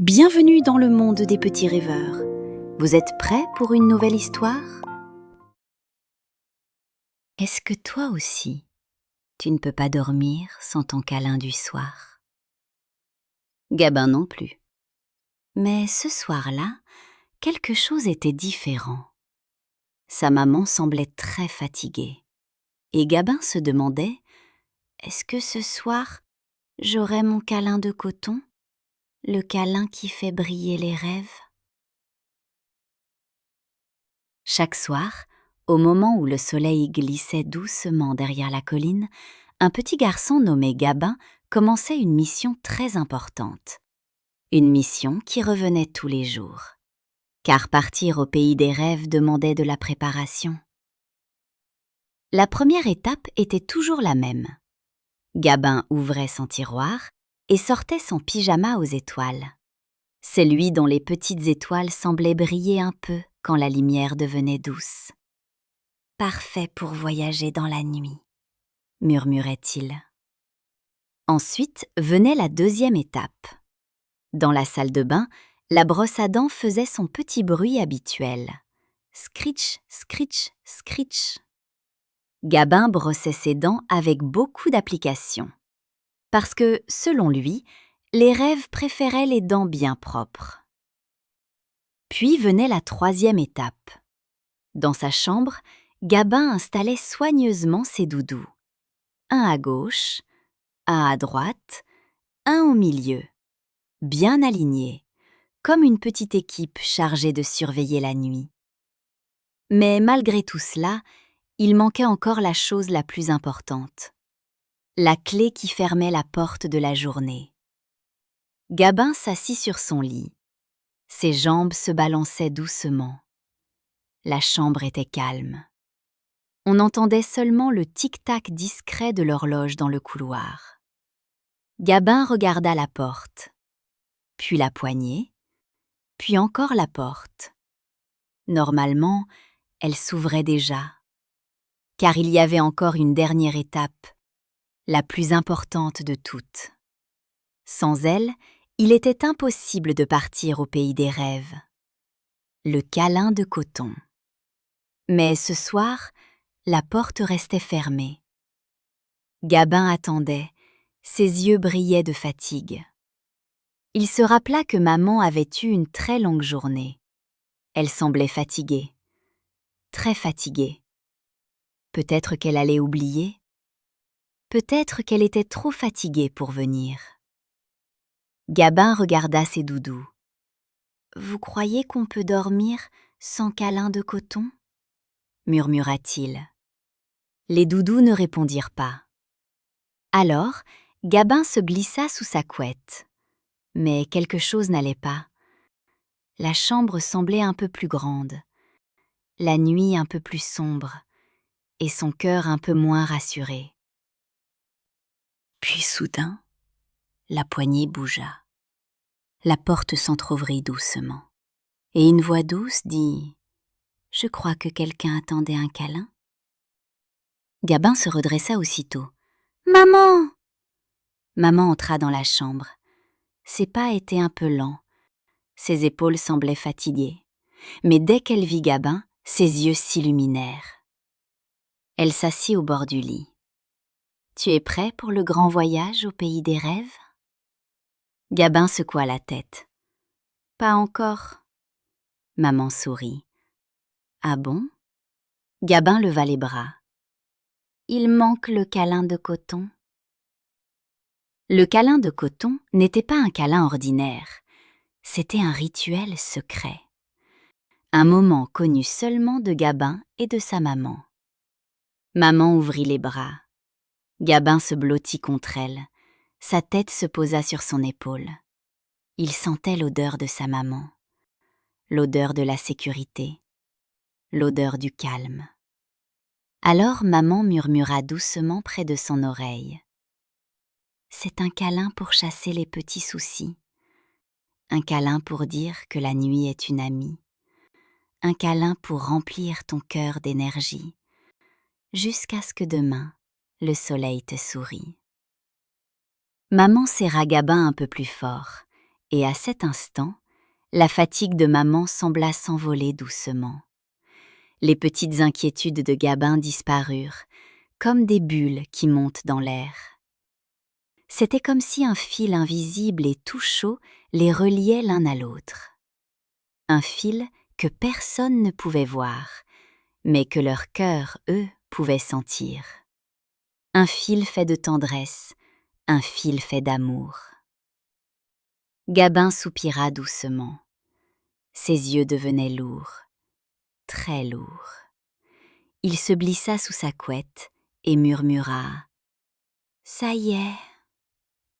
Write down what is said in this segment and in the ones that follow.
Bienvenue dans le monde des petits rêveurs. Vous êtes prêts pour une nouvelle histoire? Est-ce que toi aussi, tu ne peux pas dormir sans ton câlin du soir? Gabin non plus. Mais ce soir-là, quelque chose était différent. Sa maman semblait très fatiguée. Et Gabin se demandait, est-ce que ce soir, j'aurai mon câlin de coton? Le câlin qui fait briller les rêves? Chaque soir, au moment où le soleil glissait doucement derrière la colline, un petit garçon nommé Gabin commençait une mission très importante. Une mission qui revenait tous les jours. Car partir au pays des rêves demandait de la préparation. La première étape était toujours la même. Gabin ouvrait son tiroir et sortait son pyjama aux étoiles. Celui dont les petites étoiles semblaient briller un peu quand la lumière devenait douce. Parfait pour voyager dans la nuit, murmurait-il. Ensuite venait la deuxième étape. Dans la salle de bain, la brosse à dents faisait son petit bruit habituel. Scritch, scritch, scritch. Gabin brossait ses dents avec beaucoup d'application. Parce que, selon lui, les rêves préféraient les dents bien propres. Puis venait la troisième étape. Dans sa chambre, Gabin installait soigneusement ses doudous. Un à gauche, un à droite, un au milieu, bien alignés, comme une petite équipe chargée de surveiller la nuit. Mais malgré tout cela, il manquait encore la chose la plus importante, la clé qui fermait la porte de la journée. Gabin s'assit sur son lit. Ses jambes se balançaient doucement. La chambre était calme. On entendait seulement le tic-tac discret de l'horloge dans le couloir. Gabin regarda la porte, puis la poignée, puis encore la porte. Normalement, elle s'ouvrait déjà, car il y avait encore une dernière étape, la plus importante de toutes. Sans elle, il était impossible de partir au pays des rêves. Le câlin de coton. Mais ce soir, la porte restait fermée. Gabin attendait, ses yeux brillaient de fatigue. Il se rappela que maman avait eu une très longue journée. Elle semblait fatiguée, très fatiguée. Peut-être qu'elle allait oublier. Peut-être qu'elle était trop fatiguée pour venir. Gabin regarda ses doudous. « Vous croyez qu'on peut dormir sans câlin de coton ?» murmura-t-il. Les doudous ne répondirent pas. Alors, Gabin se glissa sous sa couette. Mais quelque chose n'allait pas. La chambre semblait un peu plus grande, la nuit un peu plus sombre, et son cœur un peu moins rassuré. Puis soudain, la poignée bougea. La porte s'entr'ouvrit doucement, et une voix douce dit « Je crois que quelqu'un attendait un câlin. » Gabin se redressa aussitôt. « Maman !» Maman entra dans la chambre. Ses pas étaient un peu lents, ses épaules semblaient fatiguées, mais dès qu'elle vit Gabin, ses yeux s'illuminèrent. Elle s'assit au bord du lit. « Tu es prêt pour le grand voyage au pays des rêves ?» Gabin secoua la tête. « Pas encore. » Maman sourit. « Ah bon ?» Gabin leva les bras. « Il manque le câlin de coton. » Le câlin de coton n'était pas un câlin ordinaire, c'était un rituel secret. Un moment connu seulement de Gabin et de sa maman. Maman ouvrit les bras. Gabin se blottit contre elle. Sa tête se posa sur son épaule. Il sentait l'odeur de sa maman, l'odeur de la sécurité, l'odeur du calme. Alors maman murmura doucement près de son oreille. « C'est un câlin pour chasser les petits soucis. Un câlin pour dire que la nuit est une amie. Un câlin pour remplir ton cœur d'énergie, jusqu'à ce que demain, le soleil te sourie. » Maman serra Gabin un peu plus fort, Et à cet instant, la fatigue de maman sembla s'envoler doucement. Les petites inquiétudes de Gabin disparurent, comme des bulles qui montent dans l'air. C'était comme si un fil invisible et tout chaud les reliait l'un à l'autre. Un fil que personne ne pouvait voir, mais que leurs cœurs, eux, pouvaient sentir. Un fil fait de tendresse, un fil fait d'amour. Gabin soupira doucement. Ses yeux devenaient lourds, très lourds. Il se blissa sous sa couette et murmura « Ça y est !»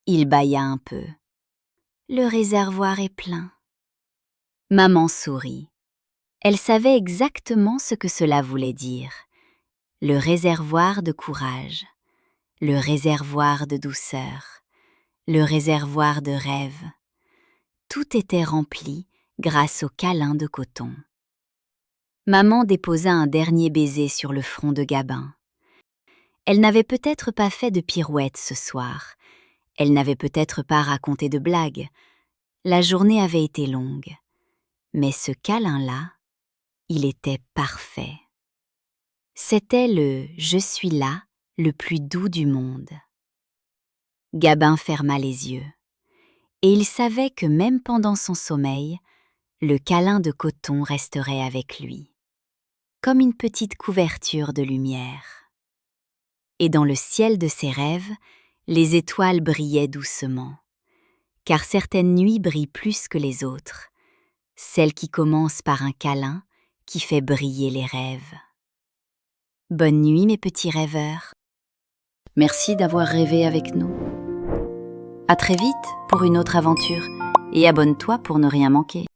Il bâilla un peu. « Le réservoir est plein. » Maman sourit. Elle savait exactement ce que cela voulait dire. Le réservoir de courage, le réservoir de douceur, le réservoir de rêve. Tout était rempli grâce au câlin de coton. Maman déposa un dernier baiser sur le front de Gabin. Elle n'avait peut-être pas fait de pirouette ce soir. Elle n'avait peut-être pas raconté de blagues. La journée avait été longue. Mais ce câlin-là, il était parfait. C'était le « je suis là » le plus doux du monde. Gabin ferma les yeux. Et il savait que même pendant son sommeil, le câlin de coton resterait avec lui, comme une petite couverture de lumière. Et dans le ciel de ses rêves, les étoiles brillaient doucement, car certaines nuits brillent plus que les autres, celle qui commence par un câlin qui fait briller les rêves. Bonne nuit mes petits rêveurs. Merci d'avoir rêvé avec nous. À très vite pour une autre aventure et abonne-toi pour ne rien manquer.